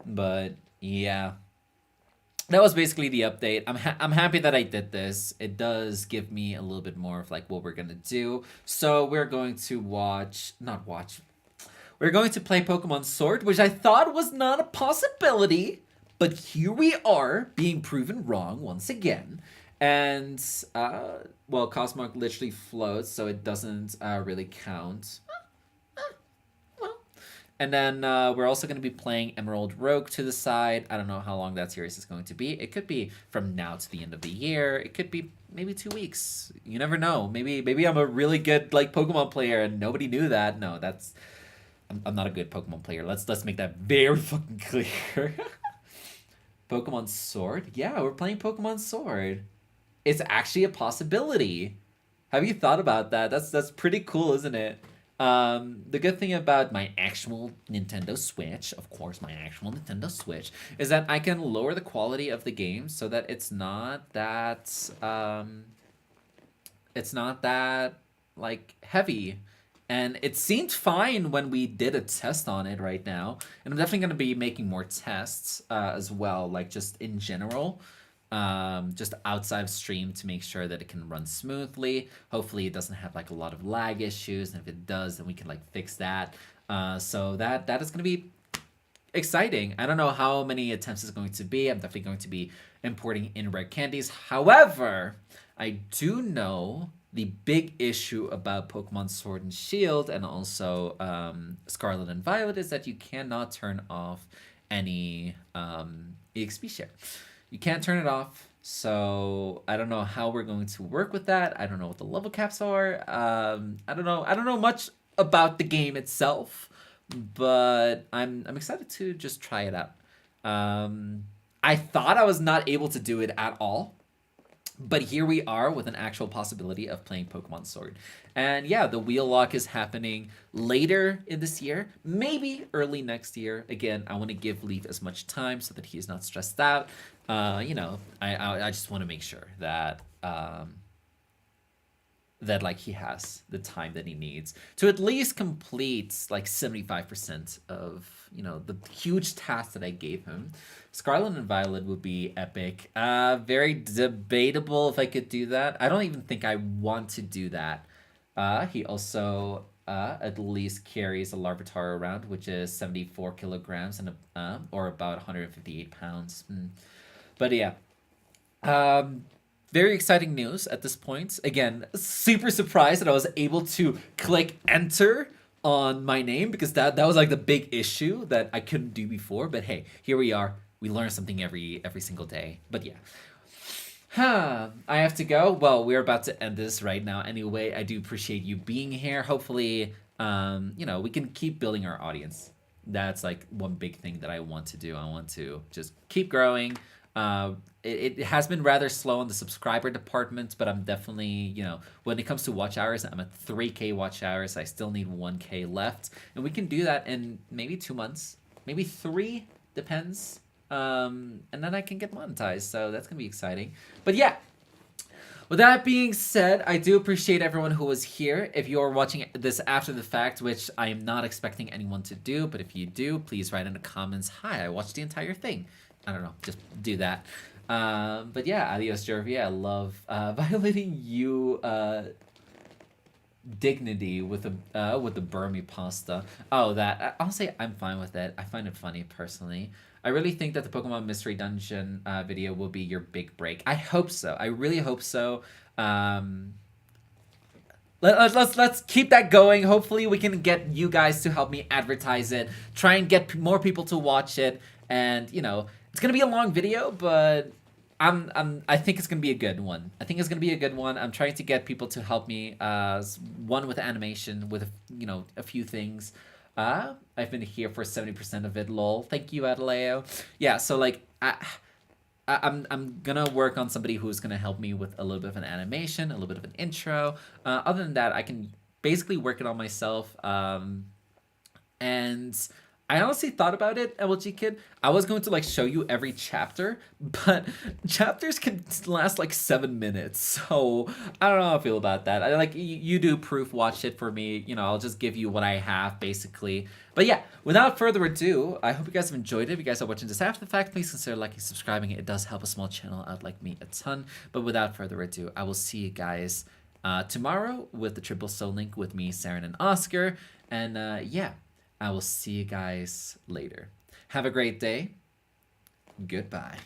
But yeah, that was basically the update. I'm happy that I did this. It does give me a little bit more of like what we're gonna do. So we're going to not watch. We're going to play Pokemon Sword, which I thought was not a possibility, but here we are being proven wrong once again. And well, Cosmog literally floats, so it doesn't really count. And then we're also going to be playing Emerald Rogue to the side. I don't know how long that series is going to be. It could be from now to the end of the year. It could be maybe 2 weeks. You never know. Maybe I'm a really good like Pokemon player and nobody knew that. No, I'm not a good Pokemon player. Let's make that very fucking clear. Pokemon Sword? Yeah, we're playing Pokemon Sword. It's actually a possibility. Have you thought about that? That's pretty cool, isn't it? The good thing about my actual Nintendo Switch, of course, my actual Nintendo Switch, is that I can lower the quality of the game so that it's not that like heavy. And it seemed fine when we did a test on it right now. And I'm definitely going to be making more tests as well, like just in general. just outside of stream to make sure that it can run smoothly. Hopefully it doesn't have like a lot of lag issues, and if it does, then we can like fix that. So that is going to be exciting. I don't know how many attempts it's going to be. I'm definitely going to be importing in rare candies. However, I do know the big issue about Pokemon Sword and Shield and also Scarlet and Violet is that you cannot turn off any EXP share. You can't turn it off. So I don't know how we're going to work with that. I don't know what the level caps are. I don't know. I don't know much about the game itself, but I'm excited to just try it out. I thought I was not able to do it at all, but here we are with an actual possibility of playing Pokemon Sword. And yeah, the wheel lock is happening later in this year, maybe early next year. Again, I want to give Leaf as much time so that he's not stressed out. You know, I just want to make sure that that like he has the time that he needs to at least complete like 75% of, you know, the huge task that I gave him. Scarlet and Violet would be epic. Very debatable if I could do that. I don't even think I want to do that. He also at least carries a Larvitar around, which is 74 kilograms and or about 158 pounds. But yeah. Very exciting news at this point. Again, super surprised that I was able to click enter on my name because that was like the big issue that I couldn't do before. But hey, here we are. We learn something every single day. But yeah. I have to go. Well, we're about to end this right now anyway. I do appreciate you being here. Hopefully, you know, we can keep building our audience. That's like one big thing that I want to do. I want to just keep growing. It has been rather slow on the subscriber department, but I'm definitely, you know, when it comes to watch hours, I'm at 3K watch hours. I still need 1K left, and we can do that in maybe 2 months, maybe 3, depends. And then I can get monetized, so that's gonna be exciting. But yeah, with that being said, I do appreciate everyone who was here. If you're watching this after the fact, which I am not expecting anyone to do, but if you do, please write in the comments, hi, I watched the entire thing. I don't know, just do that. But yeah, adios, Jervy. I love violating you dignity with the Burmy pasta. Oh, that honestly, I'm fine with it. I find it funny personally. I really think that the Pokemon Mystery Dungeon video will be your big break. I hope so. I really hope so. Let's keep that going. Hopefully, we can get you guys to help me advertise it. Try and get more people to watch it, and you know. It's gonna be a long video, but I think it's gonna be a good one. I think it's gonna be a good one. I'm trying to get people to help me. One with animation, with a few things. I've been here for 70% of it. Lol. Thank you, Adaleo. Yeah. So like I'm gonna work on somebody who's gonna help me with a little bit of an animation, a little bit of an intro. Other than that, I can basically work it on myself. And I honestly thought about it, LG Kid. I was going to like show you every chapter, but chapters can last like 7 minutes. So I don't know how I feel about that. I like you do proof watch it for me. You know, I'll just give you what I have basically. But yeah, without further ado, I hope you guys have enjoyed it. If you guys are watching this after the fact, please consider liking, subscribing. It does help a small channel out like me a ton. But without further ado, I will see you guys tomorrow with the Triple Soul Link with me, Saren, and Oscar. And yeah. I will see you guys later. Have a great day. Goodbye.